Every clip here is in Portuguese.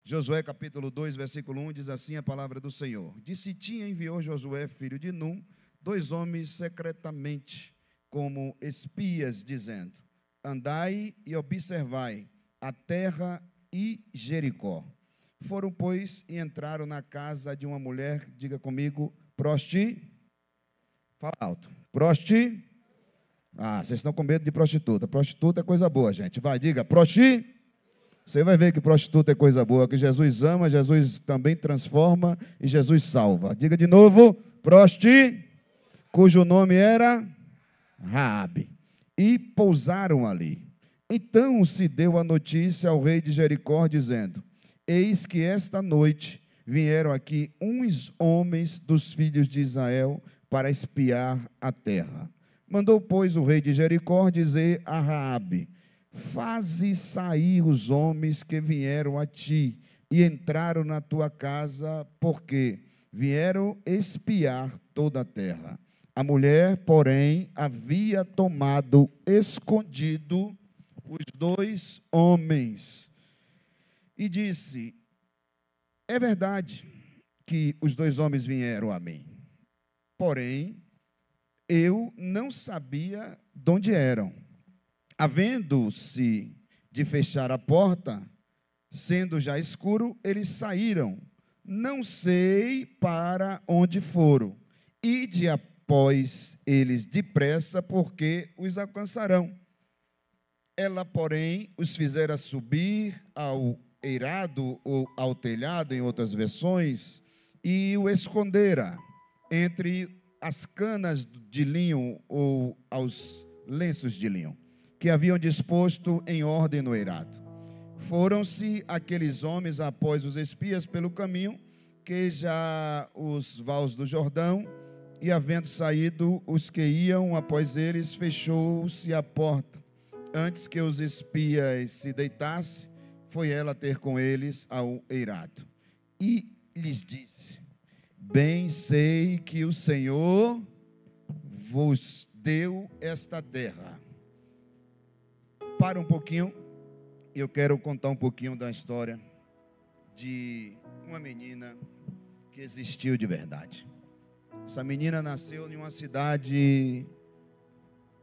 Josué capítulo 2, versículo 1, diz assim a palavra do Senhor. De Sitim enviou Josué, filho de Num, 2 homens secretamente, como espias, dizendo: andai e observai a terra e Jericó. Foram, pois, e entraram na casa de uma mulher, diga comigo, fala alto, vocês estão com medo de prostituta. Prostituta é coisa boa, gente. Vai, diga, Você vai ver que prostituta é coisa boa, que Jesus ama, Jesus também transforma e Jesus salva. Diga de novo, cujo nome era Raabe. E pousaram ali. Então se deu a notícia ao rei de Jericó, dizendo: eis que esta noite vieram aqui uns homens dos filhos de Israel para espiar a terra. Mandou, pois, o rei de Jericó dizer a Raabe: faze sair os homens que vieram a ti e entraram na tua casa, porque vieram espiar toda a terra. A mulher, porém, havia tomado escondido os 2 homens e disse: é verdade que os 2 homens vieram a mim, porém, eu não sabia de onde eram. Havendo-se de fechar a porta, sendo já escuro, eles saíram. Não sei para onde foram. Ide após eles depressa, porque os alcançarão. Ela, porém, os fizera subir ao eirado ou ao telhado, em outras versões, e o escondera entre as canas de linho ou aos lenços de linho, que haviam disposto em ordem no eirado. Foram-se aqueles homens após os espias pelo caminho, que já os vales do Jordão, e havendo saído os que iam após eles, fechou-se a porta. Antes que os espias se deitassem, foi ela ter com eles ao eirado. E lhes disse: bem sei que o Senhor vos deu esta terra. Para um pouquinho, eu quero contar um pouquinho da história de uma menina que existiu de verdade. Essa menina nasceu em uma cidade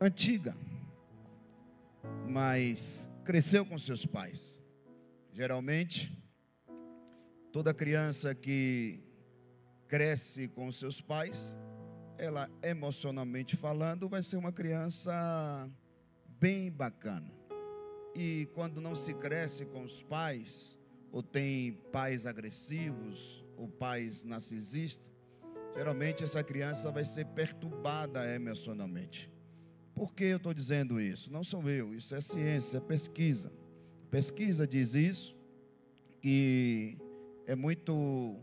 antiga, mas cresceu com seus pais. Geralmente, toda criança que cresce com seus pais, ela, emocionalmente falando, vai ser uma criança bem bacana. E quando não se cresce com os pais, ou tem pais agressivos, ou pais narcisistas, geralmente essa criança vai ser perturbada emocionalmente. Por que eu estou dizendo isso? Não sou eu, isso é ciência, é pesquisa. Pesquisa diz isso, que é muito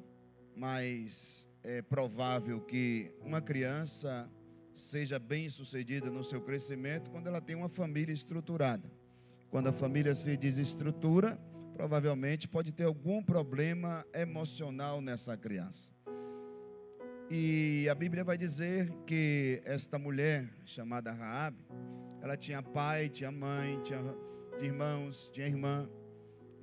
mais provável que uma criança seja bem sucedida no seu crescimento quando ela tem uma família estruturada. Quando a família se desestrutura, provavelmente pode ter algum problema emocional nessa criança. E a Bíblia vai dizer que esta mulher, chamada Raabe, ela tinha pai, tinha mãe, tinha irmãos, tinha irmã,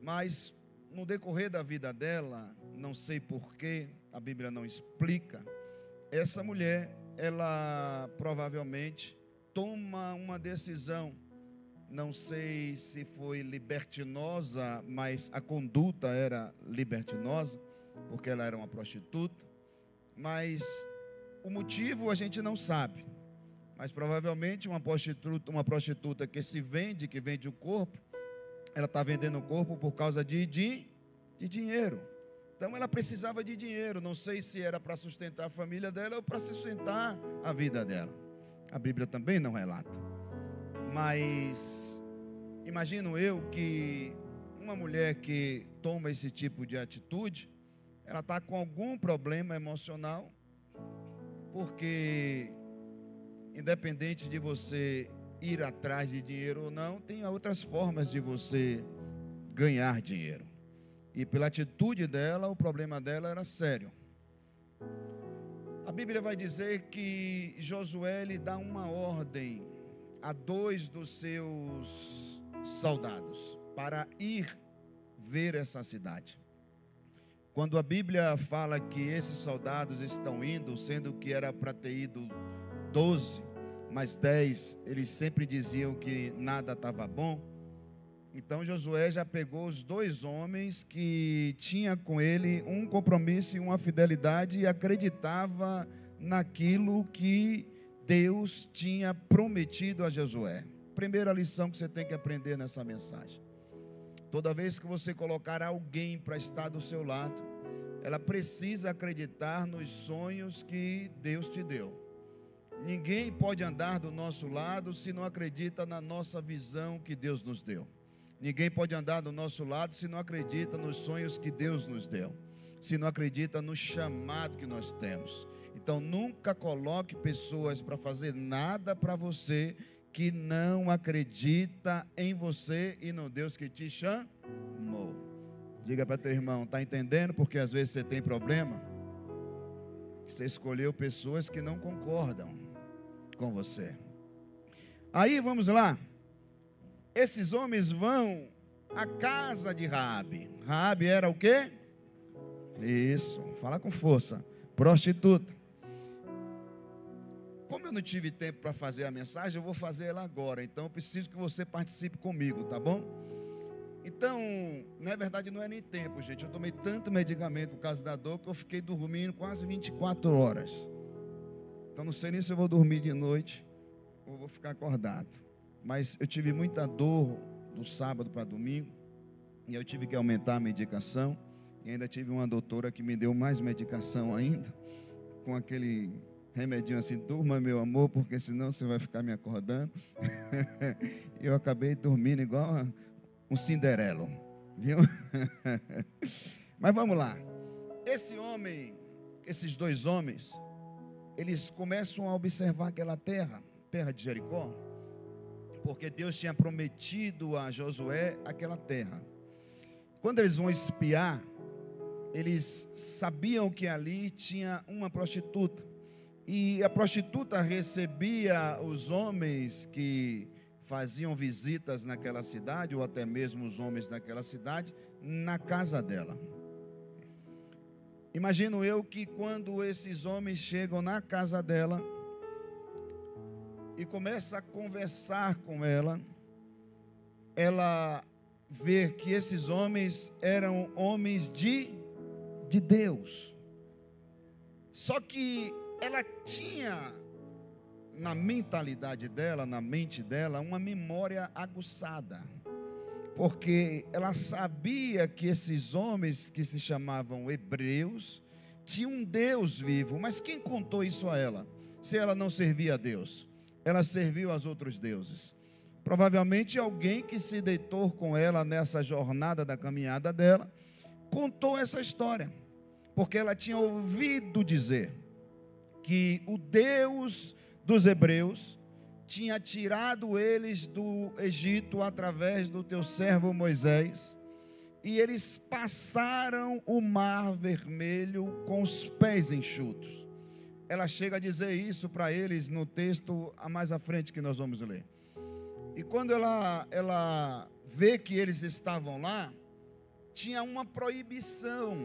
mas no decorrer da vida dela, não sei porquê, a Bíblia não explica, essa mulher, ela provavelmente toma uma decisão, não sei se foi libertinosa, mas a conduta era libertinosa, porque ela era uma prostituta, mas o motivo a gente não sabe, mas provavelmente uma prostituta que se vende, que vende o corpo, ela está vendendo o corpo por causa de dinheiro. Então ela precisava de dinheiro, não sei se era para sustentar a família dela ou para sustentar a vida dela. A Bíblia também não relata. Mas imagino eu que uma mulher que toma esse tipo de atitude, ela está com algum problema emocional, porque independente de você ir atrás de dinheiro ou não, tem outras formas de você ganhar dinheiro. E pela atitude dela, o problema dela era sério. A Bíblia vai dizer que Josué lhe dá uma ordem a 2 dos seus soldados para ir ver essa cidade. Quando a Bíblia fala que esses soldados estão indo, sendo que era para ter ido 12, mais 10, eles sempre diziam que nada estava bom. Então Josué já pegou os 2 homens que tinha com ele um compromisso e uma fidelidade e acreditava naquilo que Deus tinha prometido a Josué. Primeira lição que você tem que aprender nessa mensagem: toda vez que você colocar alguém para estar do seu lado, ela precisa acreditar nos sonhos que Deus te deu. Ninguém pode andar do nosso lado se não acredita na nossa visão que Deus nos deu. Ninguém pode andar do nosso lado se não acredita nos sonhos que Deus nos deu, se não acredita no chamado que nós temos. Então nunca coloque pessoas para fazer nada para você que não acredita em você e no Deus que te chamou. Diga para teu irmão: está entendendo porque às vezes você tem problema? Você escolheu pessoas que não concordam com você. Aí vamos lá. Esses homens vão à casa de Raabe. Raabe era o quê? Isso, fala com força. Prostituta. Como eu não tive tempo para fazer a mensagem, eu vou fazer ela agora. Então eu preciso que você participe comigo, tá bom? Então, na verdade não é nem tempo, gente. Eu tomei tanto medicamento por causa da dor que eu fiquei dormindo quase 24 horas. Então não sei nem se eu vou dormir de noite ou vou ficar acordado. Mas eu tive muita dor do sábado para domingo, e eu tive que aumentar a medicação, e ainda tive uma doutora que me deu mais medicação ainda, com aquele remedinho assim: durma, meu amor, porque senão você vai ficar me acordando. E eu acabei dormindo igual um Cinderelo, viu? Mas vamos lá. Esses 2 homens, eles começam a observar aquela terra de Jericó, porque Deus tinha prometido a Josué aquela terra. Quando eles vão espiar, eles sabiam que ali tinha uma prostituta, e a prostituta recebia os homens que faziam visitas naquela cidade, ou até mesmo os homens daquela cidade, na casa dela. Imagino eu que quando esses homens chegam na casa dela e começa a conversar com ela, ela vê que esses homens eram homens de Deus. Só que ela tinha na mentalidade dela, na mente dela, uma memória aguçada, porque ela sabia que esses homens que se chamavam hebreus tinham um Deus vivo. Mas quem contou isso a ela? Se ela não servia a Deus, ela serviu aos outros deuses. Provavelmente alguém que se deitou com ela nessa jornada da caminhada dela contou essa história, porque ela tinha ouvido dizer que o Deus dos hebreus tinha tirado eles do Egito através do teu servo Moisés, e eles passaram o mar vermelho com os pés enxutos. Ela chega a dizer isso para eles no texto mais à frente que nós vamos ler. E quando ela vê que eles estavam lá, tinha uma proibição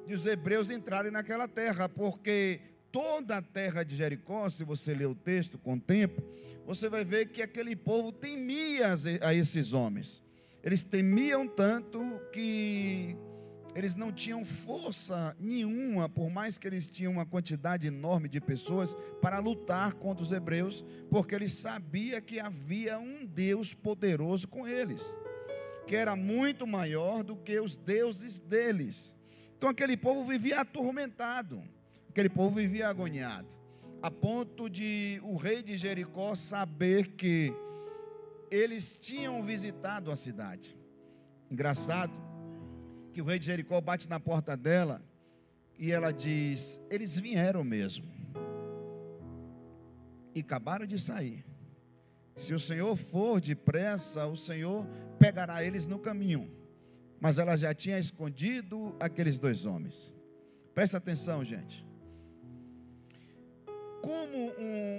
de os hebreus entrarem naquela terra, porque toda a terra de Jericó, se você ler o texto com o tempo, você vai ver que aquele povo temia a esses homens. Eles temiam tanto que eles não tinham força nenhuma, por mais que eles tinham uma quantidade enorme de pessoas para lutar contra os hebreus, porque eles sabiam que havia um Deus poderoso com eles, que era muito maior do que os deuses deles. Então aquele povo vivia atormentado, aquele povo vivia agoniado, a ponto de o rei de Jericó saber que eles tinham visitado a cidade. Engraçado que o rei de Jericó bate na porta dela e ela diz: eles vieram mesmo e acabaram de sair. Se o Senhor for depressa, o Senhor pegará eles no caminho. Mas ela já tinha escondido aqueles 2 homens. Presta atenção, gente. Como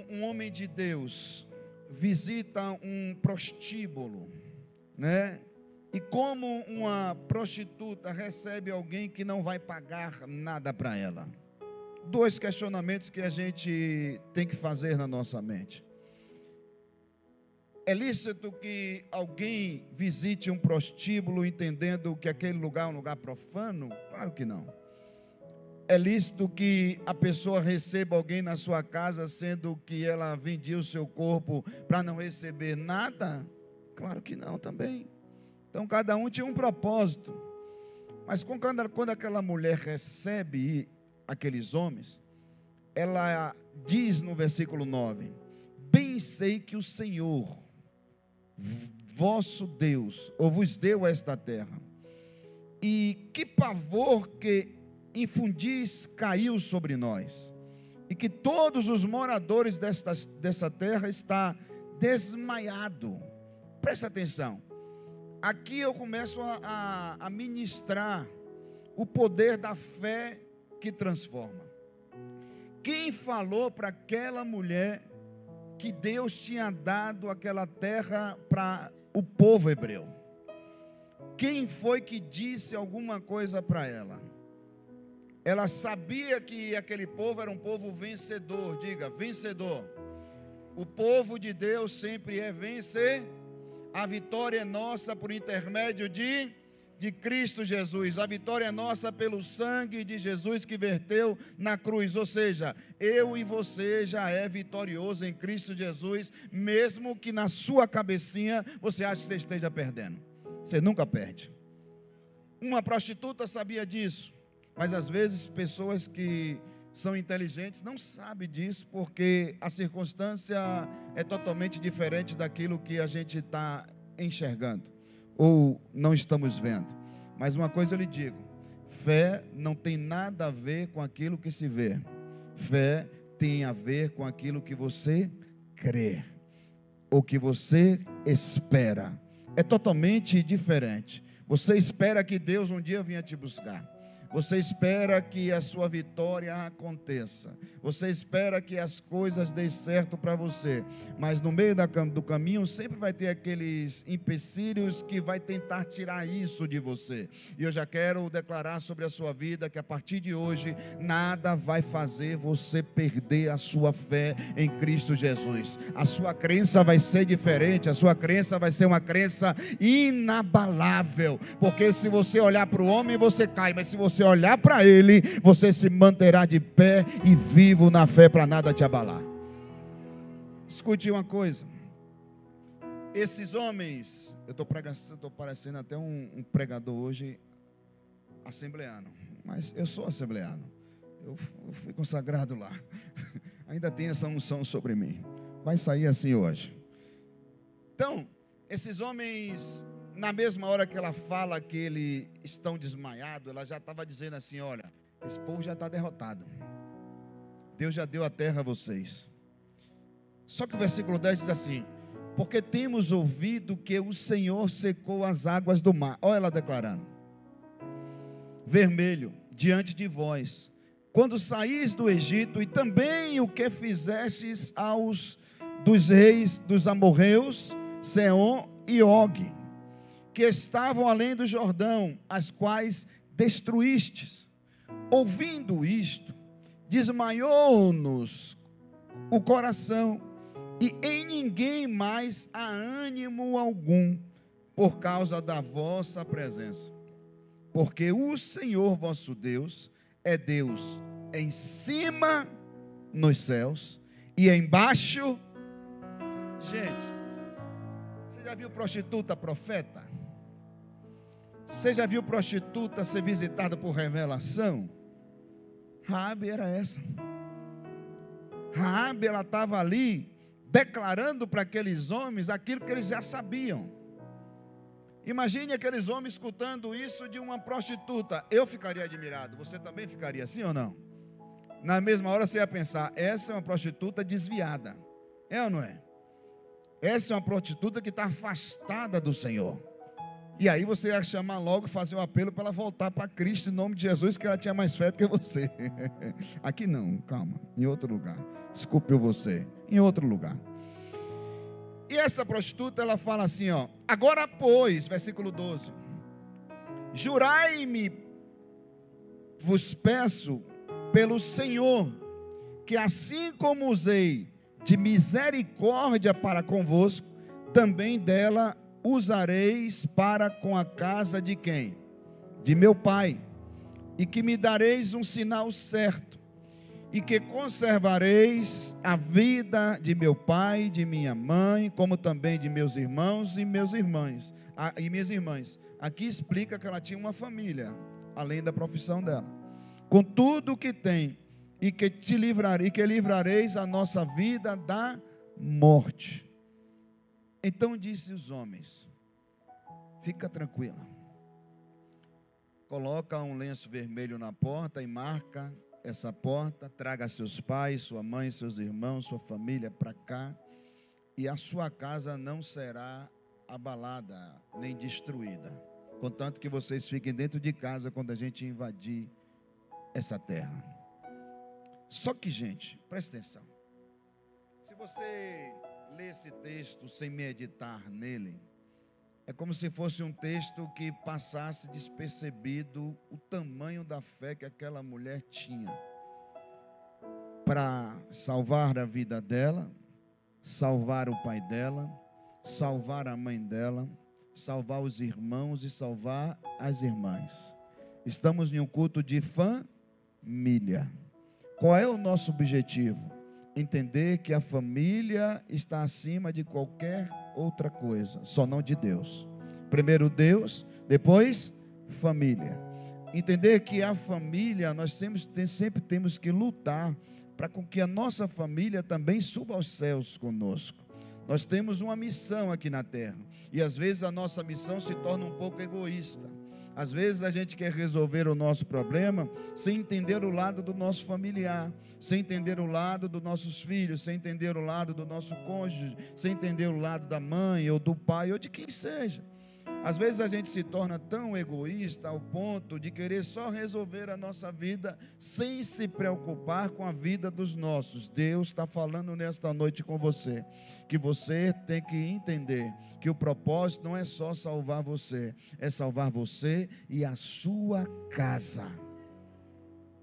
um homem de Deus visita um prostíbulo, né? E como uma prostituta recebe alguém que não vai pagar nada para ela? Dois questionamentos que a gente tem que fazer na nossa mente. É lícito que alguém visite um prostíbulo entendendo que aquele lugar é um lugar profano? Claro que não. É lícito que a pessoa receba alguém na sua casa sendo que ela vendia o seu corpo para não receber nada? Claro que não também. Então cada um tinha um propósito. Mas quando aquela mulher recebe aqueles homens, ela diz no versículo 9: bem sei que o Senhor, vosso Deus, ou vos deu esta terra, e que pavor que infundis caiu sobre nós, e que todos os moradores dessa terra está desmaiado. Presta atenção, aqui eu começo a ministrar o poder da fé que transforma. Quem falou para aquela mulher que Deus tinha dado aquela terra para o povo hebreu? Quem foi que disse alguma coisa para ela? Ela sabia que aquele povo era um povo vencedor. Diga, vencedor. O povo de Deus sempre é vencer. A vitória é nossa por intermédio de Cristo Jesus. A vitória é nossa pelo sangue de Jesus que verteu na cruz. Ou seja, eu e você já é vitorioso em Cristo Jesus, mesmo que na sua cabecinha você ache que você esteja perdendo. Você nunca perde. Uma prostituta sabia disso, mas às vezes pessoas que são inteligentes não sabem disso, porque a circunstância é totalmente diferente daquilo que a gente está enxergando ou não estamos vendo. Mas uma coisa eu lhe digo: fé não tem nada a ver com aquilo que se vê. Fé tem a ver com aquilo que você crê, ou que você espera. É totalmente diferente. Você espera que Deus um dia venha te buscar. Você espera que a sua vitória aconteça. Você espera que as coisas deem certo para você. Mas no meio do caminho sempre vai ter aqueles empecilhos que vai tentar tirar isso de você. E eu já quero declarar sobre a sua vida que a partir de hoje nada vai fazer você perder a sua fé em Cristo Jesus. A sua crença vai ser diferente. A sua crença vai ser uma crença inabalável. Porque se você olhar para o homem, você cai. Mas se você olhar para ele, você se manterá de pé e vivo na fé para nada te abalar. Escute uma coisa: esses homens, eu estou parecendo até um pregador hoje assembleano, mas eu sou assembleano, eu fui consagrado lá, ainda tem essa unção sobre mim, vai sair assim hoje. Então, esses homens, na mesma hora que ela fala que eles estão desmaiados, ela já estava dizendo assim: olha, esse povo já está derrotado, Deus já deu a terra a vocês. Só que o versículo 10 diz assim: porque temos ouvido que o Senhor secou as águas do mar. Olha ela declarando: vermelho diante de vós, quando saís do Egito, e também o que fizestes dos reis dos amorreus, Seom e Og, que estavam além do Jordão, as quais destruístes. Ouvindo isto, desmaiou-nos o coração, e em ninguém mais há ânimo algum, por causa da vossa presença. Porque o Senhor vosso Deus é Deus em cima nos céus e embaixo. Gente, você já viu prostituta profeta? Você já viu prostituta ser visitada por revelação? Raabe era essa. Raabe, ela estava ali declarando para aqueles homens aquilo que eles já sabiam. Imagine aqueles homens escutando isso de uma prostituta. Eu ficaria admirado. Você também ficaria, sim ou não? Na mesma hora você ia pensar: essa é uma prostituta desviada. É ou não é? Essa é uma prostituta que está afastada do Senhor. E aí você ia chamar logo, fazer um apelo para ela voltar para Cristo em nome de Jesus, que ela tinha mais fé do que você. Aqui não, calma, em outro lugar. Desculpe você, em outro lugar. E essa prostituta, ela fala assim, ó: agora pois, versículo 12, jurai-me, vos peço pelo Senhor, que assim como usei de misericórdia para convosco, também dela usareis para com a casa de quem? De meu pai, e que me dareis um sinal certo, e que conservareis a vida de meu pai, de minha mãe, como também de meus irmãos e minhas irmãs. Aqui explica que ela tinha uma família, além da profissão dela, com tudo o que tem, e que livrareis a nossa vida da morte. Então disse os homens: fica tranquila, coloca um lenço vermelho na porta e marca essa porta, traga seus pais, sua mãe, seus irmãos, sua família para cá, e a sua casa não será abalada, nem destruída, contanto que vocês fiquem dentro de casa quando a gente invadir essa terra. Só que, gente, presta atenção, se você ler esse texto sem meditar nele, é como se fosse um texto que passasse despercebido o tamanho da fé que aquela mulher tinha para salvar a vida dela, salvar o pai dela, salvar a mãe dela, salvar os irmãos e salvar as irmãs. Estamos em um culto de família. Qual é o nosso objetivo? Entender que a família está acima de qualquer outra coisa, só não de Deus. Primeiro Deus, depois família. Entender que a família, nós sempre temos que lutar para que a nossa família também suba aos céus conosco. Nós temos uma missão aqui na terra, e às vezes a nossa missão se torna um pouco egoísta. Às vezes a gente quer resolver o nosso problema sem entender o lado do nosso familiar, sem entender o lado dos nossos filhos, sem entender o lado do nosso cônjuge, sem entender o lado da mãe ou do pai ou de quem seja. Às vezes a gente se torna tão egoísta ao ponto de querer só resolver a nossa vida sem se preocupar com a vida dos nossos. Deus está falando nesta noite com você, que você tem que entender que o propósito não é só salvar você, é salvar você e a sua casa.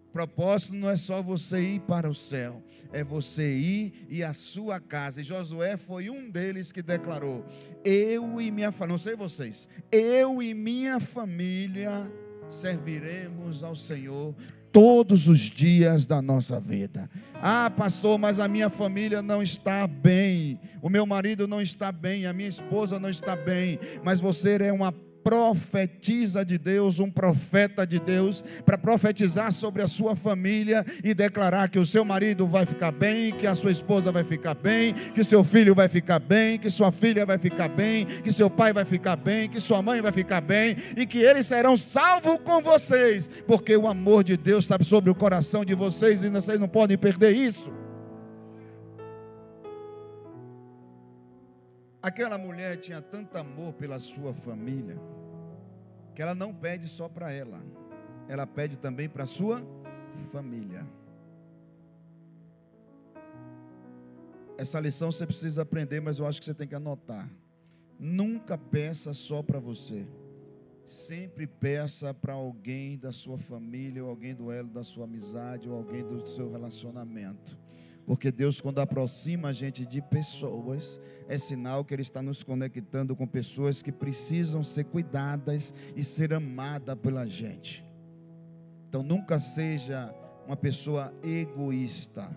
O propósito não é só você ir para o céu, é você ir e a sua casa. E Josué foi um deles que declarou: eu e minha família, não sei vocês, eu e minha família serviremos ao Senhor todos os dias da nossa vida. Ah, pastor, mas a minha família não está bem, o meu marido não está bem, a minha esposa não está bem. Mas você é uma profetisa de Deus, um profeta de Deus, para profetizar sobre a sua família e declarar que o seu marido vai ficar bem, que a sua esposa vai ficar bem, que o seu filho vai ficar bem, que sua filha vai ficar bem, que seu pai vai ficar bem, que sua mãe vai ficar bem, e que eles serão salvos com vocês, porque o amor de Deus está sobre o coração de vocês e vocês não podem perder isso. Aquela mulher tinha tanto amor pela sua família, que ela não pede só para ela, ela pede também para a sua família. Essa lição você precisa aprender, mas eu acho que você tem que anotar. Nunca peça só para você, sempre peça para alguém da sua família, ou alguém do elo da sua amizade, ou alguém do seu relacionamento. Porque Deus, quando aproxima a gente de pessoas, é sinal que Ele está nos conectando com pessoas que precisam ser cuidadas e ser amadas pela gente. Então nunca seja uma pessoa egoísta,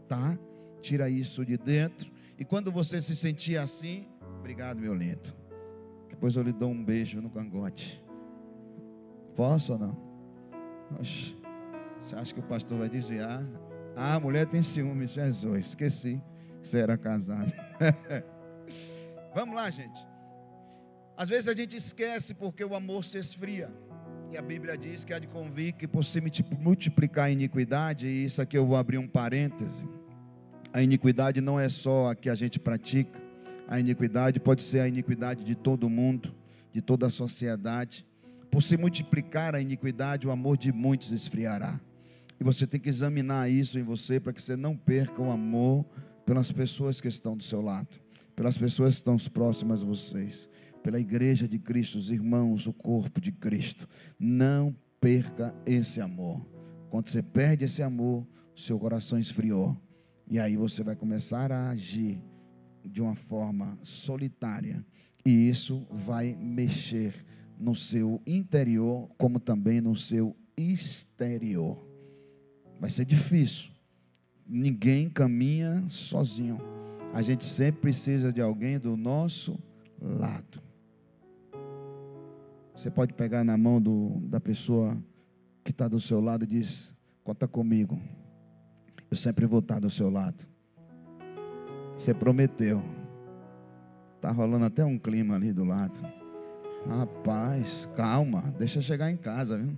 tá? Tira isso de dentro. E quando você se sentir assim, obrigado, meu lindo, depois eu lhe dou um beijo no cangote. Posso ou não? Oxe, você acha que o pastor vai desviar? Ah, a mulher tem ciúme, Jesus, esqueci que você era casado. Vamos lá, gente. Às vezes a gente esquece porque o amor se esfria. E a Bíblia diz que há de convir que por se multiplicar a iniquidade, e isso aqui eu vou abrir um parêntese, a iniquidade não é só a que a gente pratica, a iniquidade pode ser a iniquidade de todo mundo, de toda a sociedade. Por se multiplicar a iniquidade, o amor de muitos esfriará. E você tem que examinar isso em você, para que você não perca o amor pelas pessoas que estão do seu lado. pelas pessoas que estão próximas a vocês, pela igreja de Cristo, os irmãos, o corpo de Cristo. Não perca esse amor. Quando você perde esse amor, o seu coração esfriou. E aí você vai começar a agir de uma forma solitária. E isso vai mexer no seu interior, como também no seu exterior. Vai ser difícil. Ninguém caminha sozinho. A gente sempre precisa de alguém do nosso lado. Você pode pegar na mão da pessoa que está do seu lado e diz: conta comigo, eu sempre vou estar do seu lado. Você prometeu. Está rolando até um clima ali do lado. Rapaz, calma, deixa eu chegar em casa, viu?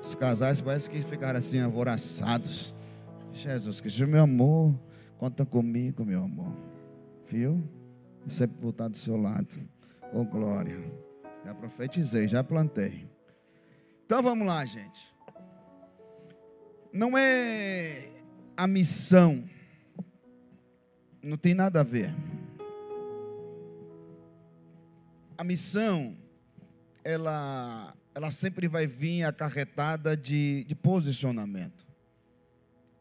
Os casais parece que ficaram assim alvoroçados. Jesus Cristo, meu amor, conta comigo, meu amor. Viu? Eu sempre vou estar do seu lado. Oh, glória. Já profetizei, já plantei. Então vamos lá, gente. Não é a missão, não tem nada a ver. A missão, ela sempre vai vir acarretada de posicionamento.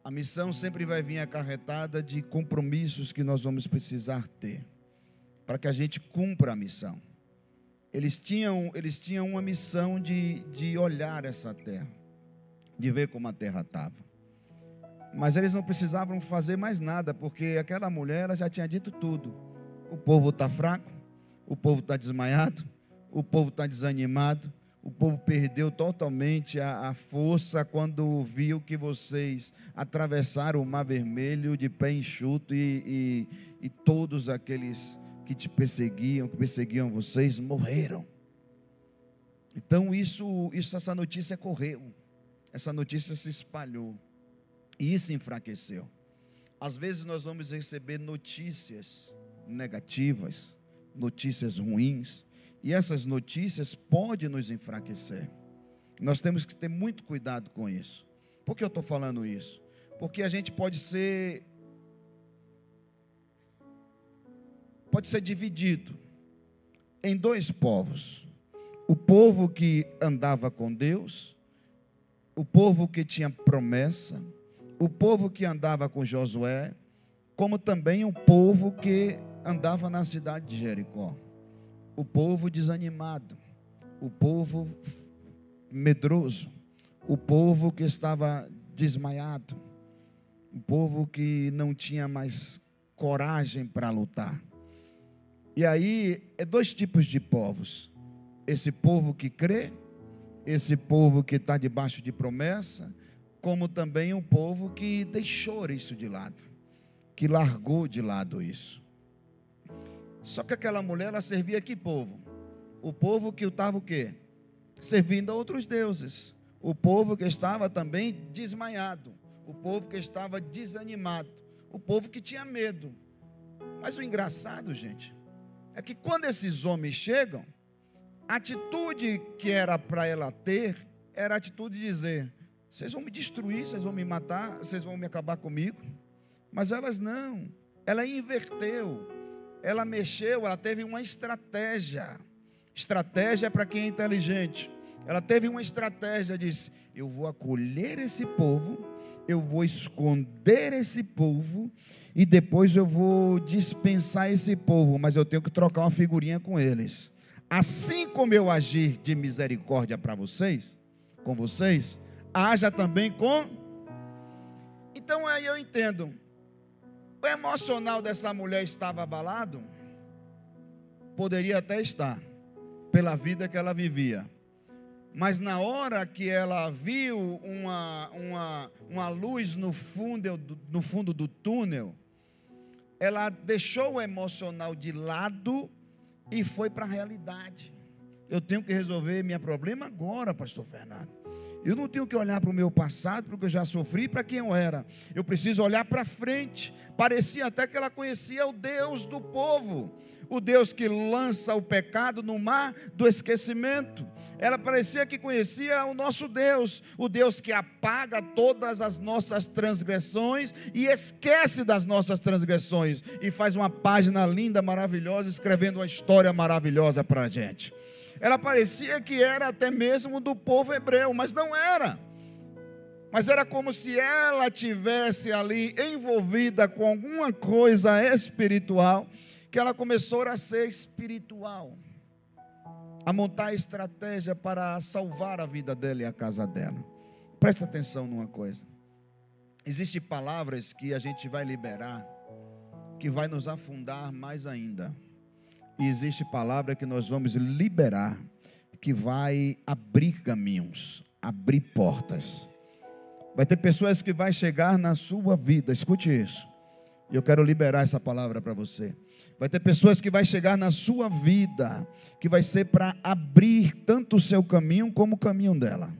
A missão sempre vai vir acarretada de compromissos que nós vamos precisar ter, para que a gente cumpra a missão. Eles tinham uma missão de olhar essa terra, de ver como a terra estava. Mas eles não precisavam fazer mais nada, porque aquela mulher ela já tinha dito tudo. O povo está fraco, o povo está desmaiado, o povo está desanimado, o povo perdeu totalmente a força quando viu que vocês atravessaram o Mar Vermelho de pé enxuto e todos aqueles que te perseguiam, que perseguiam vocês, morreram. Então essa notícia correu, essa notícia se espalhou e isso enfraqueceu. Às vezes nós vamos receber notícias negativas, notícias ruins, e essas notícias podem nos enfraquecer. Nós temos que ter muito cuidado com isso. Por que eu estou falando isso? Porque a gente pode ser dividido em dois povos. O povo que andava com Deus, o povo que tinha promessa, o povo que andava com Josué, como também o povo que andava na cidade de Jericó. O povo desanimado, o povo medroso, o povo que estava desmaiado, o povo que não tinha mais coragem para lutar. E aí, é dois tipos de povos. Esse povo que crê, esse povo que está debaixo de promessa, como também um povo que deixou isso de lado, que largou de lado isso. Só que aquela mulher, ela servia que povo? O povo que estava o quê? Servindo a outros deuses. O povo que estava também desmaiado. O povo que estava desanimado. O povo que tinha medo. Mas o engraçado, gente, é que quando esses homens chegam, a atitude que era para ela ter, era a atitude de dizer: vocês vão me destruir, vocês vão me matar, vocês vão me acabar comigo. Mas elas não, ela inverteu, ela mexeu, ela teve uma estratégia. Estratégia para quem é inteligente. Ela teve uma estratégia, disse: eu vou acolher esse povo, eu vou esconder esse povo, e depois eu vou dispensar esse povo, mas eu tenho que trocar uma figurinha com eles. Assim como eu agir de misericórdia para vocês, com vocês, haja também com... Então aí eu entendo, o emocional dessa mulher estava abalado? Poderia até estar, pela vida que ela vivia. Mas na hora que ela viu uma luz no fundo do túnel, ela deixou o emocional de lado e foi para a realidade. Eu tenho que resolver meu problema agora, pastor Fernando. Eu não tenho que olhar para o meu passado, para o que eu já sofri, para quem eu era. Eu preciso olhar para frente. Parecia até que ela conhecia o Deus do povo, o Deus que lança o pecado no mar do esquecimento. Ela parecia que conhecia o nosso Deus, o Deus que apaga todas as nossas transgressões e esquece das nossas transgressões e faz uma página linda, maravilhosa, escrevendo uma história maravilhosa para a gente. Ela parecia que era até mesmo do povo hebreu, mas não era. Mas era como se ela tivesse ali envolvida com alguma coisa espiritual, que ela começou a ser espiritual, a montar estratégia para salvar a vida dela e a casa dela. Presta atenção numa coisa. Existem palavras que a gente vai liberar, que vai nos afundar mais ainda. E existe palavra que nós vamos liberar, que vai abrir caminhos, abrir portas. Vai ter pessoas que vai chegar na sua vida, escute isso. E eu quero liberar essa palavra para você. Vai ter pessoas que vai chegar na sua vida, que vai ser para abrir tanto o seu caminho como o caminho dela.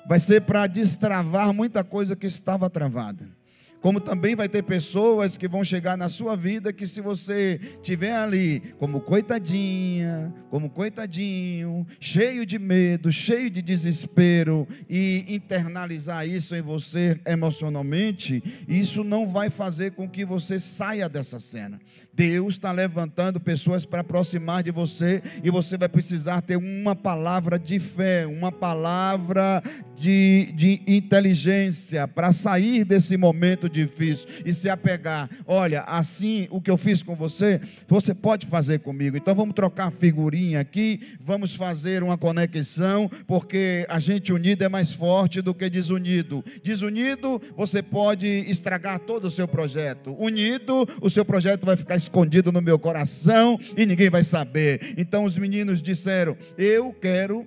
Vai ser para destravar muita coisa que estava travada. Como também vai ter pessoas que vão chegar na sua vida que, se você estiver ali como coitadinha, como coitadinho, cheio de medo, cheio de desespero, e internalizar isso em você emocionalmente, isso não vai fazer com que você saia dessa cena. Deus está levantando pessoas para aproximar de você, e você vai precisar ter uma palavra de fé, uma palavra de inteligência para sair desse momento difícil e se apegar. Olha, assim, o que eu fiz com você, você pode fazer comigo. Então vamos trocar figurinha aqui, vamos fazer uma conexão, porque a gente unido é mais forte do que desunido. Desunido, você pode estragar todo o seu projeto. Unido, o seu projeto vai ficar escondido no meu coração e ninguém vai saber. Então os meninos disseram: eu quero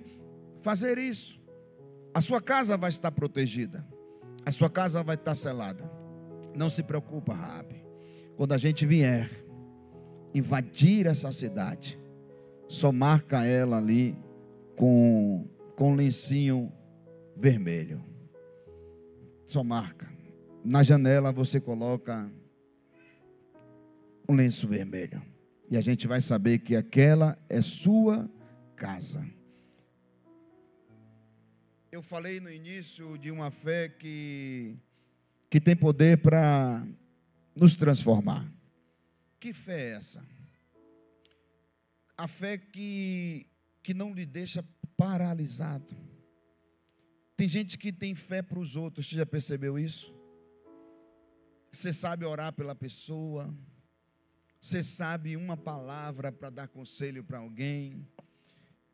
fazer isso. A sua casa vai estar protegida, a sua casa vai estar selada. Não se preocupa, Raabe. Quando a gente vier invadir essa cidade, só marca ela ali com lencinho vermelho. Só marca. Na janela você coloca um lenço vermelho. E a gente vai saber que aquela é sua casa. Eu falei no início de uma fé que tem poder para nos transformar. Que fé é essa? A fé que não lhe deixa paralisado. Tem gente que tem fé para os outros, você já percebeu isso? Você sabe orar pela pessoa, você sabe uma palavra para dar conselho para alguém,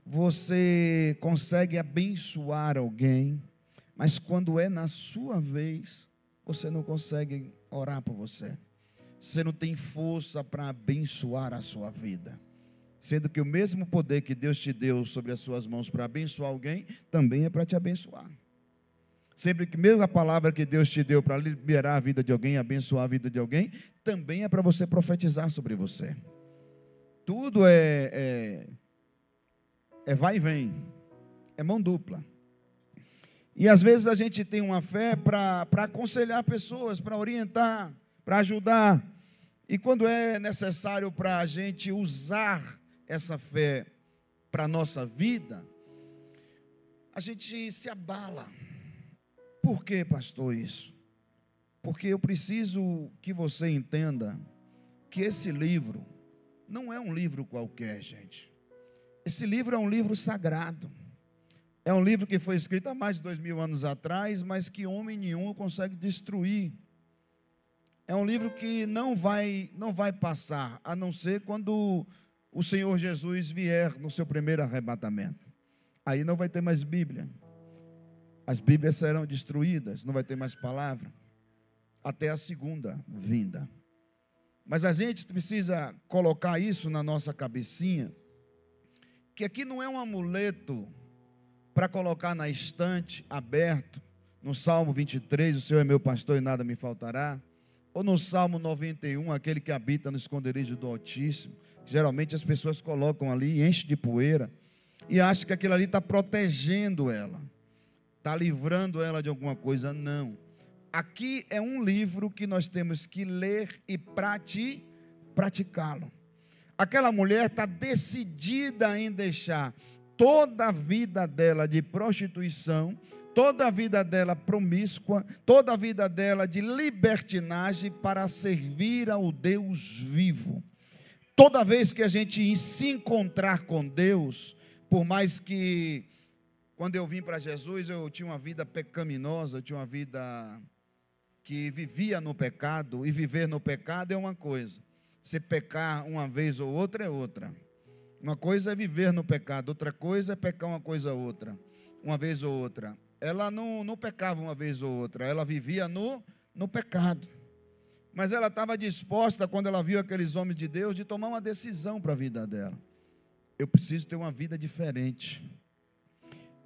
você consegue abençoar alguém, mas quando é na sua vez, você não consegue orar por você. Você não tem força para abençoar a sua vida. Sendo que o mesmo poder que Deus te deu sobre as suas mãos para abençoar alguém, também é para te abençoar. Sempre que mesmo a palavra que Deus te deu para liberar a vida de alguém, abençoar a vida de alguém, também é para você profetizar sobre você. Tudo é vai e vem, é mão dupla. E às vezes a gente tem uma fé para aconselhar pessoas, para orientar, para ajudar. E quando é necessário para a gente usar essa fé para a nossa vida, a gente se abala. Por que, pastor, isso? Porque eu preciso que você entenda que esse livro não é um livro qualquer, gente. Esse livro é um livro sagrado. É um livro que foi escrito há mais de 2000 anos atrás, mas que homem nenhum consegue destruir. É um livro que não vai passar, a não ser quando o Senhor Jesus vier no seu primeiro arrebatamento. Aí não vai ter mais Bíblia. As Bíblias serão destruídas, não vai ter mais palavra, até a segunda vinda. Mas a gente precisa colocar isso na nossa cabecinha, que aqui não é um amuleto para colocar na estante, aberto, no Salmo 23, o Senhor é meu pastor e nada me faltará, ou no Salmo 91, aquele que habita no esconderijo do Altíssimo, que geralmente as pessoas colocam ali, enche de poeira, e acham que aquilo ali está protegendo ela, está livrando ela de alguma coisa. Não. Aqui é um livro que nós temos que ler e praticá-lo. Aquela mulher está decidida em deixar toda a vida dela de prostituição, toda a vida dela promíscua, toda a vida dela de libertinagem para servir ao Deus vivo. Toda vez que a gente se encontrar com Deus, por mais que, quando eu vim para Jesus, eu tinha uma vida pecaminosa, eu tinha uma vida que vivia no pecado, e viver no pecado é uma coisa, se pecar uma vez ou outra é outra. Uma coisa é viver no pecado, outra coisa é pecar uma coisa ou outra, uma vez ou outra. Ela não pecava uma vez ou outra, ela vivia no pecado. Mas ela estava disposta, quando ela viu aqueles homens de Deus, de tomar uma decisão para a vida dela. Eu preciso ter uma vida diferente.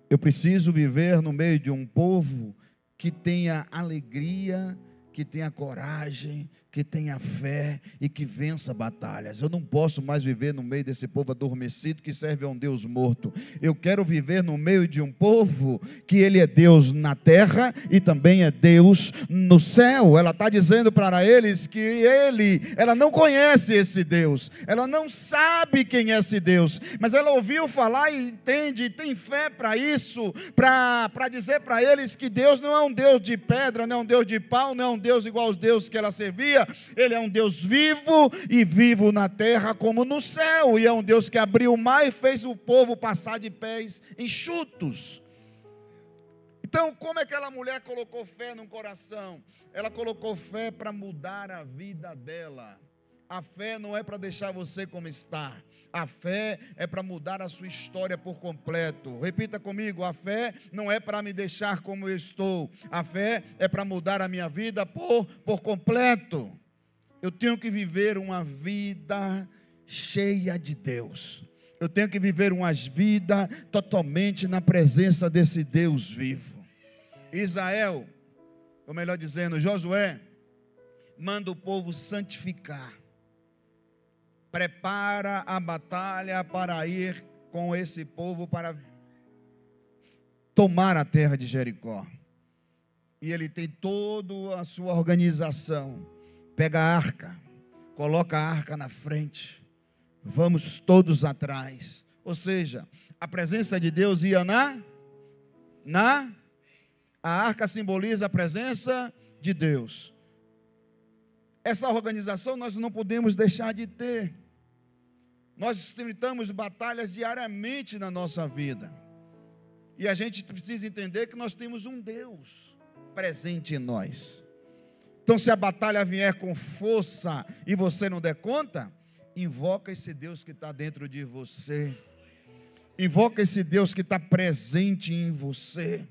Eu preciso viver no meio de um povo que tenha alegria, que tenha coragem, que tenha fé e que vença batalhas. Eu não posso mais viver no meio desse povo adormecido que serve a um Deus morto. Eu quero viver no meio de um povo que ele é Deus na terra e também é Deus no céu. Ela está dizendo para eles que ela não conhece esse Deus, ela não sabe quem é esse Deus, mas ela ouviu falar e entende, e tem fé para isso, para dizer para eles que Deus não é um Deus de pedra, não é um Deus de pau, não é um Deus igual aos deuses que ela servia. Ele é um Deus vivo, e vivo na terra como no céu, e é um Deus que abriu o mar e fez o povo passar de pés enxutos. Então, como é que aquela mulher colocou fé no coração? Ela colocou fé para mudar a vida dela. A fé não é para deixar você como está. A fé é para mudar a sua história por completo. Repita comigo: a fé não é para me deixar como eu estou. A fé é para mudar a minha vida por completo. Eu tenho que viver uma vida cheia de Deus. Eu tenho que viver uma vida totalmente na presença desse Deus vivo. Israel, ou melhor dizendo, Josué, manda o povo santificar. Prepara a batalha para ir com esse povo para tomar a terra de Jericó. E ele tem toda a sua organização. Pega a arca, coloca a arca na frente, vamos todos atrás. Ou seja, a presença de Deus ia a arca simboliza a presença de Deus. Essa organização nós não podemos deixar de ter. Nós enfrentamos batalhas diariamente na nossa vida. E a gente precisa entender que nós temos um Deus presente em nós. Então, se a batalha vier com força e você não der conta, invoca esse Deus que está dentro de você. Invoca esse Deus que está presente em você.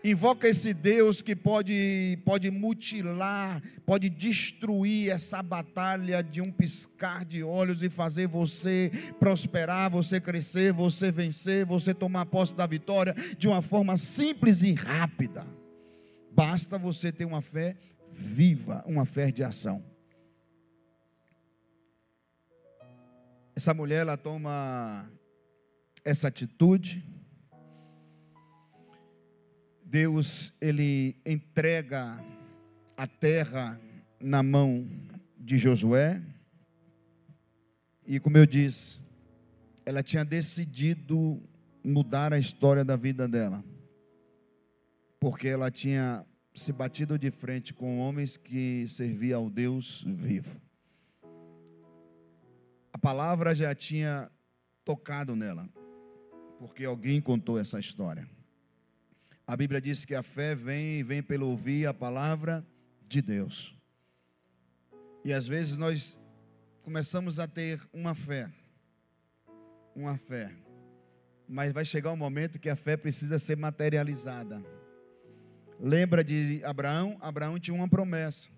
Invoca esse Deus que pode mutilar, pode destruir essa batalha de um piscar de olhos e fazer você prosperar, você crescer, você vencer, você tomar posse da vitória de uma forma simples e rápida. Basta você ter uma fé viva, uma fé de ação. Essa mulher, ela toma essa atitude. Deus, ele entrega a terra na mão de Josué. E como eu disse, ela tinha decidido mudar a história da vida dela. Porque ela tinha se batido de frente com homens que serviam ao Deus vivo. A palavra já tinha tocado nela, porque alguém contou essa história. A Bíblia diz que a fé vem pelo ouvir a palavra de Deus. E às vezes nós começamos a ter uma fé, mas vai chegar um momento que a fé precisa ser materializada. Lembra de Abraão? Abraão tinha uma promessa.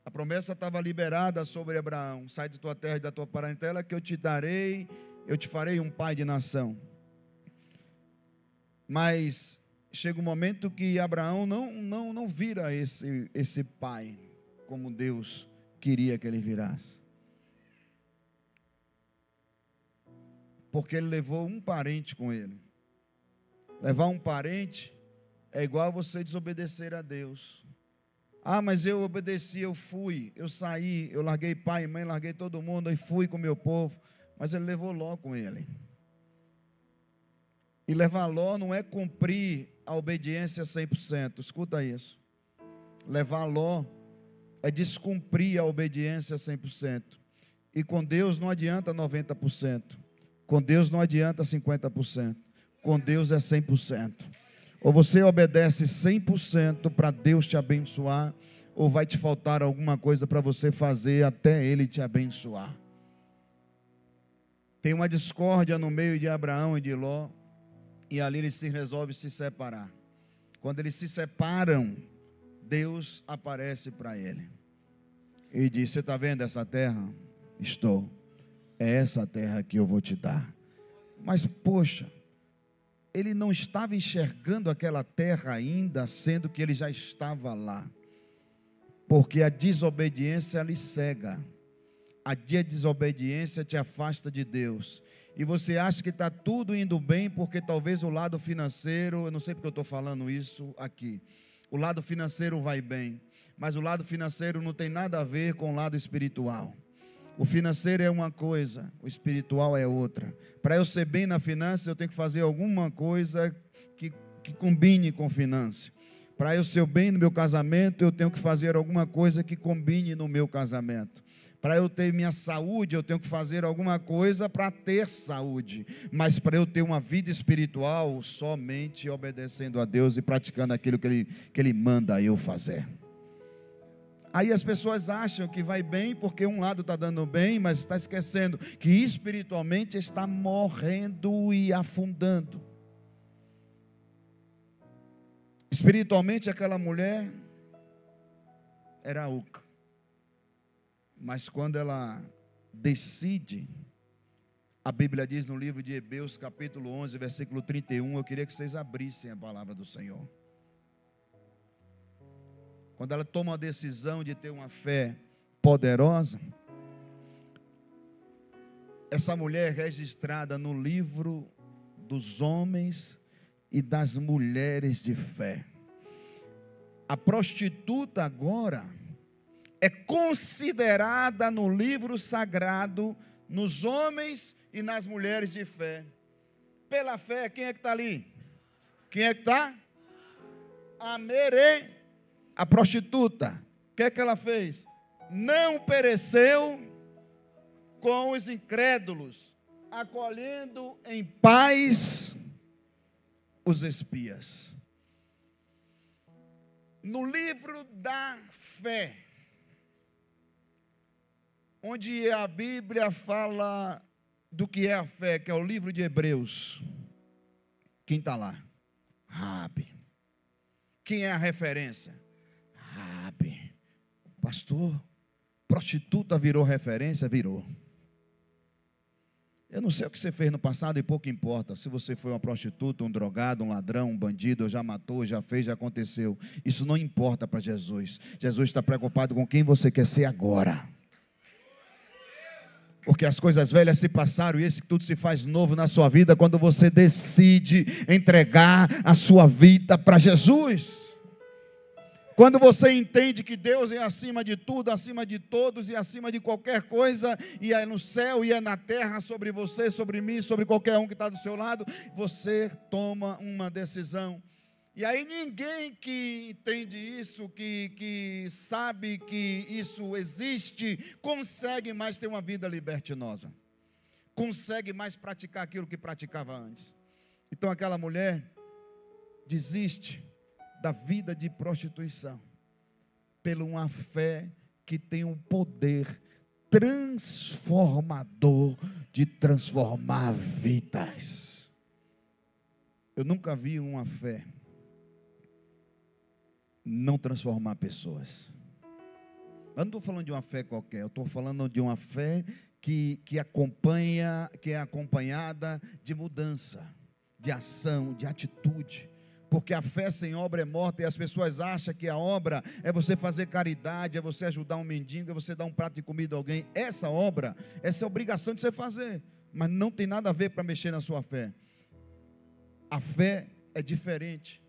A promessa estava liberada sobre Abraão: sai de tua terra e da tua parentela, que eu te farei um pai de nação. Mas chega um momento que Abraão não vira esse pai como Deus queria que ele virasse. Porque ele levou um parente com ele. Levar um parente é igual você desobedecer a Deus. Ah, mas eu obedeci, eu fui, eu saí, eu larguei pai e mãe, larguei todo mundo e fui com o meu povo. Mas ele levou Ló com ele. E levar Ló não é cumprir a obediência 100%. Escuta isso. Levar Ló é descumprir a obediência 100%. E com Deus não adianta 90%. Com Deus não adianta 50%. Com Deus é 100%. Ou você obedece 100% para Deus te abençoar, ou vai te faltar alguma coisa para você fazer até Ele te abençoar. Tem uma discórdia no meio de Abraão e de Ló, e ali eles se resolvem se separar. Quando eles se separam, Deus aparece para ele e diz: você está vendo essa terra? Estou. É essa terra que eu vou te dar. Mas poxa, ele não estava enxergando aquela terra ainda, sendo que ele já estava lá. Porque a desobediência lhe cega. A desobediência te afasta de Deus. E você acha que está tudo indo bem, porque talvez o lado financeiro, eu não sei porque eu estou falando isso aqui. O lado financeiro vai bem, mas o lado financeiro não tem nada a ver com o lado espiritual. O financeiro é uma coisa, o espiritual é outra. Para eu ser bem na finança, eu tenho que fazer alguma coisa que combine com finança. Para eu ser bem no meu casamento, eu tenho que fazer alguma coisa que combine no meu casamento. Para eu ter minha saúde, eu tenho que fazer alguma coisa para ter saúde. Mas para eu ter uma vida espiritual, somente obedecendo a Deus e praticando aquilo que Ele manda eu fazer. Aí as pessoas acham que vai bem porque um lado está dando bem, mas está esquecendo que espiritualmente está morrendo e afundando. Espiritualmente aquela mulher era oca. Mas quando ela decide, a Bíblia diz no livro de Hebreus capítulo 11, versículo 31, eu queria que vocês abrissem a palavra do Senhor. Quando ela toma a decisão de ter uma fé poderosa, essa mulher é registrada no livro dos homens e das mulheres de fé. A prostituta agora é considerada no livro sagrado, nos homens e nas mulheres de fé. Pela fé, quem é que está ali? Quem é que está? A Mere, a prostituta. O que é que ela fez? Não pereceu com os incrédulos, acolhendo em paz os espias. No livro da fé, onde a Bíblia fala do que é a fé, que é o livro de Hebreus, quem está lá? Raabe. Quem é a referência? Raabe. Pastor, prostituta virou referência? Virou. Eu não sei o que você fez no passado e pouco importa. Se você foi uma prostituta, um drogado, um ladrão, um bandido, já matou, já fez, já aconteceu. Isso não importa para Jesus. Jesus está preocupado com quem você quer ser agora. Porque as coisas velhas se passaram e esse tudo se faz novo na sua vida quando você decide entregar a sua vida para Jesus. Quando você entende que Deus é acima de tudo, acima de todos e acima de qualquer coisa, e é no céu e é na terra, sobre você, sobre mim, sobre qualquer um que está do seu lado, você toma uma decisão. E aí ninguém que entende isso, que sabe que isso existe, consegue mais ter uma vida libertinosa. Consegue mais praticar aquilo que praticava antes. Então aquela mulher desiste da vida de prostituição, pela uma fé que tem um poder transformador de transformar vidas. Eu nunca vi uma fé não transformar pessoas. Eu não estou falando de uma fé qualquer, eu estou falando de uma fé que é acompanhada de mudança, de ação, de atitude. Porque a fé sem obra é morta, e as pessoas acham que a obra é você fazer caridade, é você ajudar um mendigo, é você dar um prato de comida a alguém. Essa obra, essa é a obrigação de você fazer, mas não tem nada a ver para mexer na sua fé. A fé é diferente.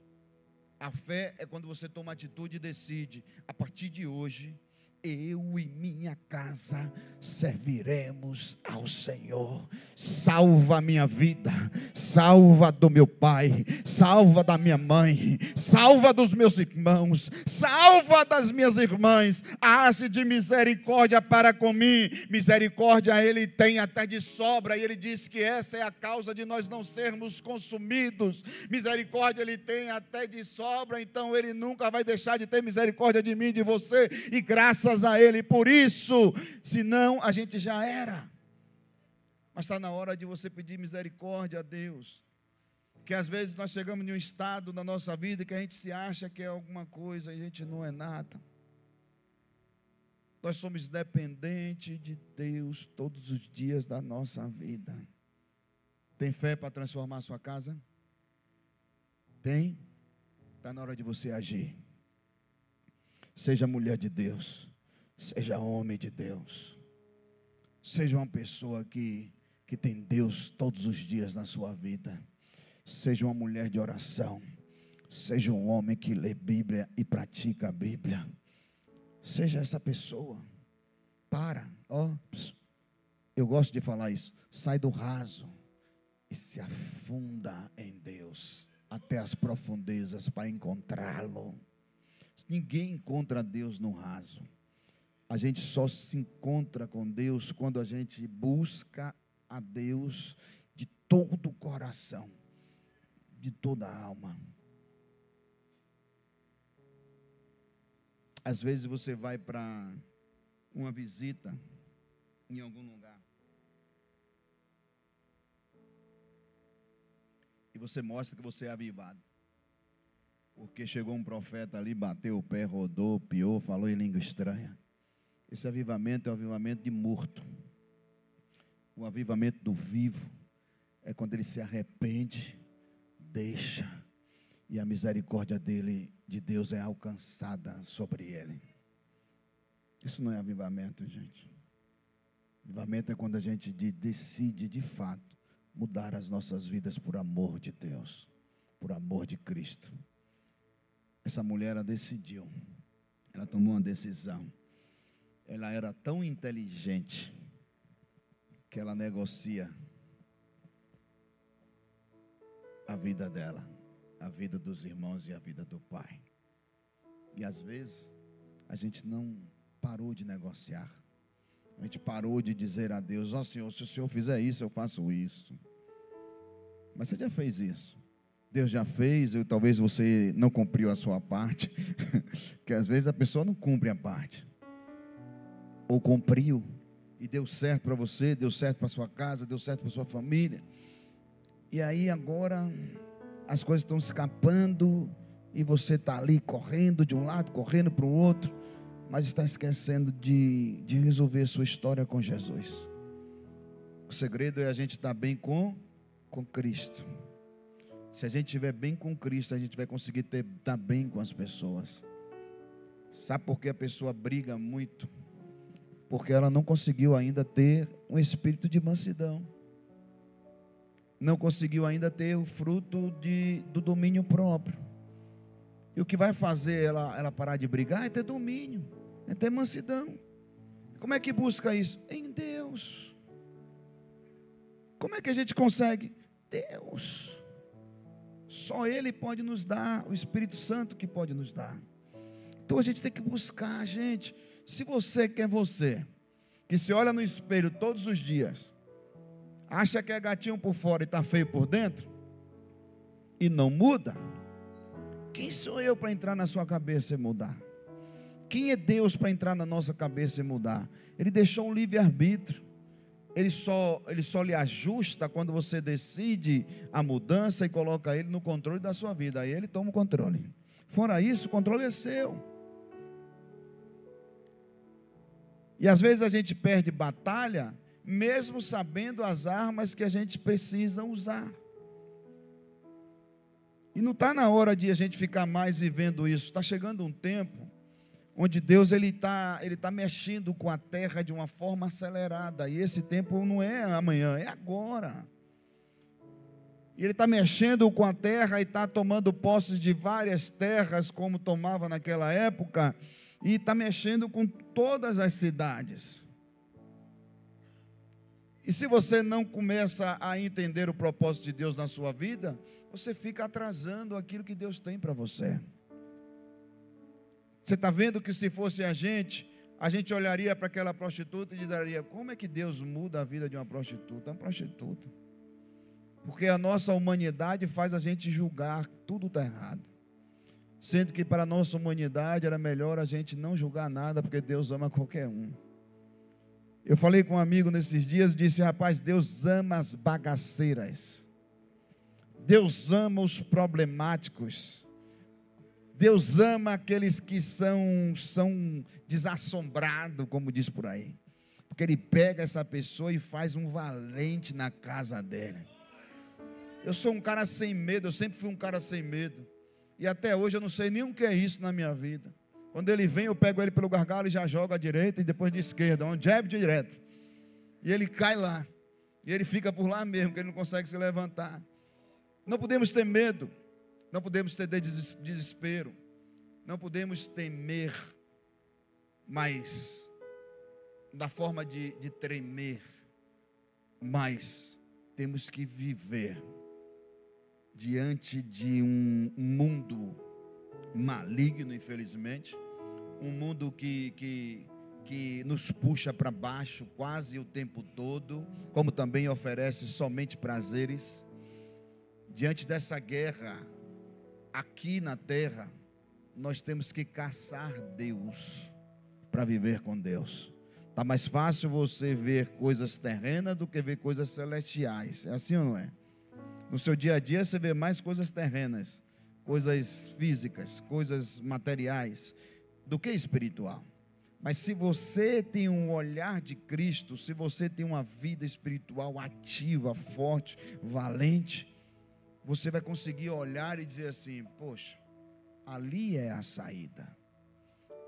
A fé é quando você toma atitude e decide, a partir de hoje, eu e minha casa serviremos ao Senhor. Salva a minha vida, salva do meu pai, salva da minha mãe, salva dos meus irmãos, salva das minhas irmãs, age de misericórdia para comigo. Misericórdia Ele tem até de sobra, e Ele diz que essa é a causa de nós não sermos consumidos. Misericórdia Ele tem até de sobra, então Ele nunca vai deixar de ter misericórdia de mim e de você, e graças a Ele por isso, senão a gente já era. Mas está na hora de você pedir misericórdia a Deus, que às vezes nós chegamos em um estado na nossa vida que a gente se acha que é alguma coisa e a gente não é nada. Nós somos dependentes de Deus todos os dias da nossa vida. Tem fé para transformar a sua casa? Tem? Está na hora de você agir. Seja mulher de Deus, seja homem de Deus, seja uma pessoa que tem Deus todos os dias na sua vida, seja uma mulher de oração, seja um homem que lê Bíblia e pratica a Bíblia, seja essa pessoa. Eu gosto de falar isso, sai do raso e se afunda em Deus, até as profundezas para encontrá-lo. Ninguém encontra Deus no raso. A gente só se encontra com Deus quando a gente busca a Deus de todo o coração, de toda a alma. Às vezes você vai para uma visita em algum lugar e você mostra que você é avivado, porque chegou um profeta ali, bateu o pé, rodou, piou, falou em língua estranha. Esse avivamento é um avivamento de morto. O avivamento do vivo é quando ele se arrepende, deixa, e a misericórdia dele, de Deus, é alcançada sobre ele. Isso não é avivamento, gente. Avivamento é quando a gente decide, de fato, mudar as nossas vidas por amor de Deus, por amor de Cristo. Essa mulher, ela decidiu, ela tomou uma decisão. Ela era tão inteligente que ela negocia a vida dela, a vida dos irmãos e a vida do pai. E às vezes a gente não parou de negociar. A gente parou de dizer a Deus: ó Senhor, se o Senhor fizer isso, eu faço isso. Mas você já fez isso? Deus já fez, ou talvez você não cumpriu a sua parte. Porque às vezes a pessoa não cumpre a parte. Ou cumpriu e deu certo para você, deu certo para sua casa, deu certo para sua família. E aí agora as coisas estão escapando e você está ali correndo de um lado, correndo para o outro, mas está esquecendo de resolver a sua história com Jesus. O segredo é a gente estar bem com Cristo. Se a gente estiver bem com Cristo, a gente vai conseguir estar bem com as pessoas. Sabe por que a pessoa briga muito? Porque ela não conseguiu ainda ter um espírito de mansidão. Não conseguiu ainda ter o fruto do domínio próprio. E o que vai fazer ela parar de brigar é ter domínio, é ter mansidão. Como é que busca isso? Em Deus. Como é que a gente consegue? Deus. Só Ele pode nos dar, o Espírito Santo que pode nos dar. Então a gente tem que buscar, gente. Se você quer que se olha no espelho todos os dias, acha que é gatinho por fora e está feio por dentro, e não muda, quem sou eu para entrar na sua cabeça e mudar? Quem é Deus para entrar na nossa cabeça e mudar? Ele deixou um livre-arbítrio. Ele só lhe ajusta quando você decide a mudança e coloca Ele no controle da sua vida. Aí Ele toma o controle. Fora isso, o controle é seu. E às vezes a gente perde batalha, mesmo sabendo as armas que a gente precisa usar. E não está na hora de a gente ficar mais vivendo isso. Está chegando um tempo onde Deus ele tá mexendo com a terra de uma forma acelerada. E esse tempo não é amanhã, é agora. E Ele está mexendo com a terra e está tomando posse de várias terras, como tomava naquela época. e está mexendo com todas as cidades. E se você não começa a entender o propósito de Deus na sua vida, você fica atrasando aquilo que Deus tem para você. Você está vendo que se fosse a gente olharia para aquela prostituta e diria: como é que Deus muda a vida de uma prostituta? É uma prostituta. Porque a nossa humanidade faz a gente julgar tudo está errado. Sendo que para a nossa humanidade era melhor a gente não julgar nada, porque Deus ama qualquer um. Eu falei com um amigo nesses dias, disse: rapaz, Deus ama as bagaceiras. Deus ama os problemáticos. Deus ama aqueles que são desassombrados, como diz por aí. Porque Ele pega essa pessoa e faz um valente na casa dele. Eu sou um cara sem medo, eu sempre fui um cara sem medo. E até hoje eu não sei nem o que é isso na minha vida. Quando ele vem, eu pego ele pelo gargalo e já jogo à direita e depois de esquerda, um jab direto. E ele cai lá. E ele fica por lá mesmo, que ele não consegue se levantar. Não podemos ter medo. Não podemos ter desespero. Não podemos temer, mas da forma de tremer. Mas temos que viver diante de um mundo maligno, infelizmente. Um mundo que nos puxa para baixo quase o tempo todo, como também oferece somente prazeres. Diante dessa guerra aqui na terra, nós temos que caçar Deus para viver com Deus. Está mais fácil você ver coisas terrenas do que ver coisas celestiais. É assim ou não é? No seu dia a dia você vê mais coisas terrenas, coisas físicas, coisas materiais, do que espiritual. Mas se você tem um olhar de Cristo, se você tem uma vida espiritual ativa, forte, valente, você vai conseguir olhar e dizer assim: poxa, ali é a saída.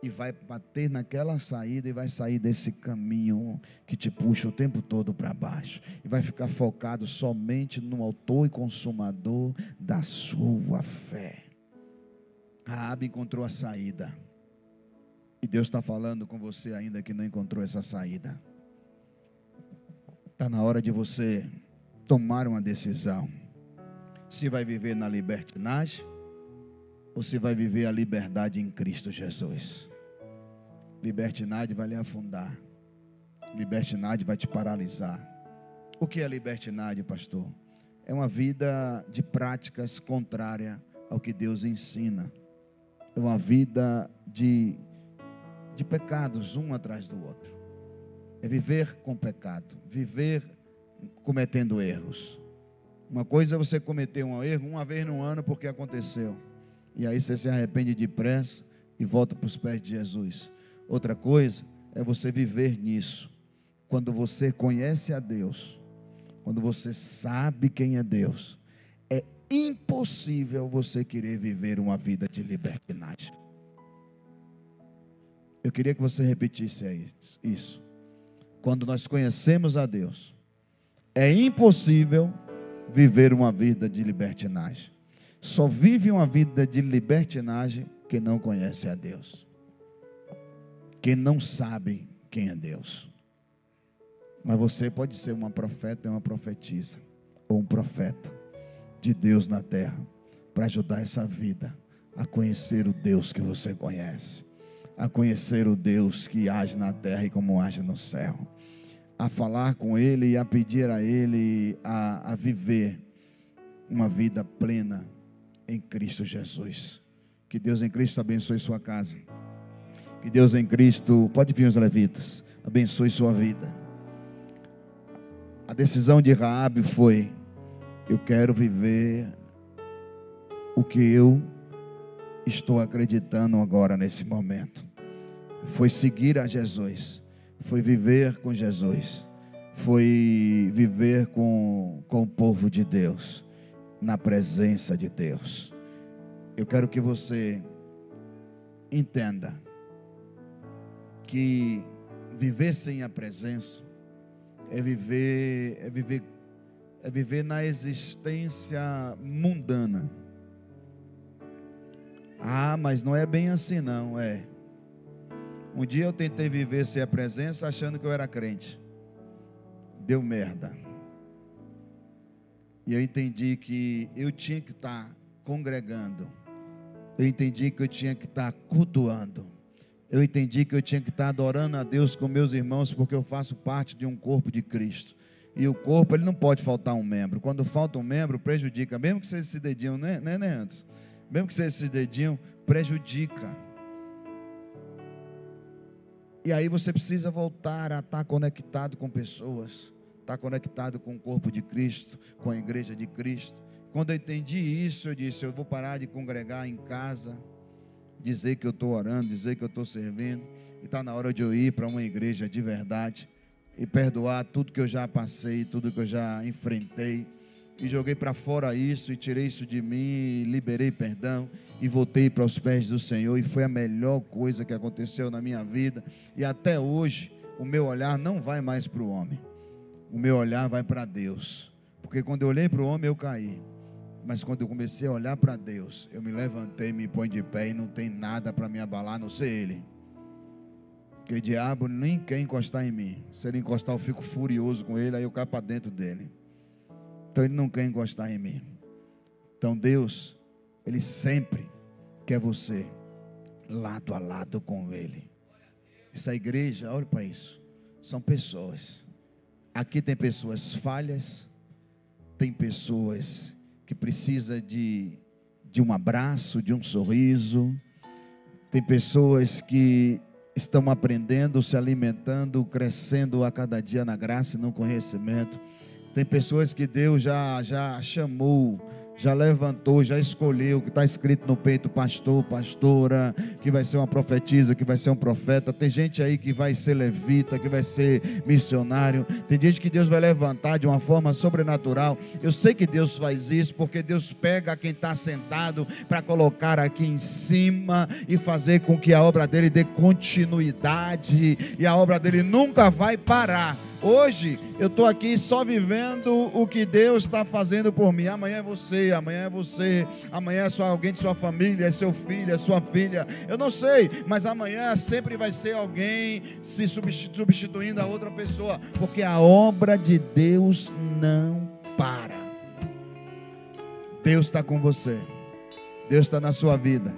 E vai bater naquela saída e vai sair desse caminho que te puxa o tempo todo para baixo. E vai ficar focado somente no autor e consumador da sua fé. Raabe encontrou a saída. E Deus está falando com você ainda que não encontrou essa saída. Está na hora de você tomar uma decisão. Se vai viver na libertinagem ou se vai viver a liberdade em Cristo Jesus. Libertinagem vai lhe afundar. Libertinagem vai te paralisar. O que é libertinagem, pastor? É uma vida de práticas contrárias ao que Deus ensina. É uma vida de pecados um atrás do outro. É viver com pecado, viver cometendo erros. Uma coisa é você cometer um erro uma vez no ano porque aconteceu, e aí você se arrepende depressa e volta para os pés de Jesus. Outra coisa é você viver nisso. Quando você conhece a Deus, quando você sabe quem é Deus, é impossível você querer viver uma vida de libertinagem. Eu queria que você repetisse isso. Quando nós conhecemos a Deus, é impossível viver uma vida de libertinagem. Só vive uma vida de libertinagem quem não conhece a Deus, quem não sabe quem é Deus. Mas você pode ser uma profeta e uma profetisa, ou um profeta de Deus na terra, para ajudar essa vida a conhecer o Deus que você conhece, a conhecer o Deus que age na terra e como age no céu, a falar com Ele e a pedir a Ele a viver uma vida plena em Cristo Jesus. Que Deus em Cristo abençoe sua casa. Que Deus em Cristo, pode vir os levitas, abençoe sua vida. A decisão de Raabe foi: eu quero viver o que eu estou acreditando agora nesse momento. Foi seguir a Jesus, foi viver com Jesus, foi viver com o povo de Deus, na presença de Deus. Eu quero que você entenda que viver sem a presença é viver na existência mundana. Ah, mas não é bem assim não, é. Um dia eu tentei viver sem a presença achando que eu era crente. Deu merda. E eu entendi que eu tinha que estar congregando. Eu entendi que eu tinha que estar cultuando. Eu entendi que eu tinha que estar adorando a Deus com meus irmãos, porque eu faço parte de um corpo de Cristo. E o corpo, ele não pode faltar um membro. Quando falta um membro, prejudica. Mesmo que seja esse dedinho, né antes? Mesmo que seja esse dedinho, prejudica. E aí você precisa voltar a estar conectado com pessoas, estar conectado com o corpo de Cristo, com a igreja de Cristo. Quando eu entendi isso, eu disse, eu vou parar de congregar em casa, dizer que eu estou orando, dizer que eu estou servindo, e está na hora de eu ir para uma igreja de verdade, e perdoar tudo que eu já passei, tudo que eu já enfrentei, e joguei para fora isso, e tirei isso de mim, e liberei perdão, e voltei para os pés do Senhor, e foi a melhor coisa que aconteceu na minha vida, e até hoje, o meu olhar não vai mais para o homem, o meu olhar vai para Deus, porque quando eu olhei para o homem eu caí, mas quando eu comecei a olhar para Deus, eu me levantei, me põe de pé, e não tem nada para me abalar, a não ser Ele, porque o diabo nem quer encostar em mim, se ele encostar eu fico furioso com ele, aí eu caio para dentro dele. Então ele não quer encostar em mim. Então Deus, Ele sempre quer você lado a lado com Ele. Essa igreja, olha para isso, são pessoas. Aqui tem pessoas falhas, tem pessoas que precisam de um abraço, de um sorriso, tem pessoas que estão aprendendo, se alimentando, crescendo a cada dia na graça e no conhecimento. Tem pessoas que Deus já chamou, já levantou, já escolheu, que está escrito no peito, pastor, pastora, que vai ser uma profetisa, que vai ser um profeta. Tem gente aí que vai ser levita, que vai ser missionário. Tem gente que Deus vai levantar de uma forma sobrenatural. Eu sei que Deus faz isso, porque Deus pega quem está sentado para colocar aqui em cima e fazer com que a obra dele dê continuidade, e a obra dele nunca vai parar. Hoje eu estou aqui só vivendo o que Deus está fazendo por mim. Amanhã é você, amanhã é você, amanhã é só alguém de sua família, é seu filho, é sua filha. Eu não sei, mas amanhã sempre vai ser alguém se substituindo a outra pessoa, porque a obra de Deus não para. Deus está com você, Deus está na sua vida.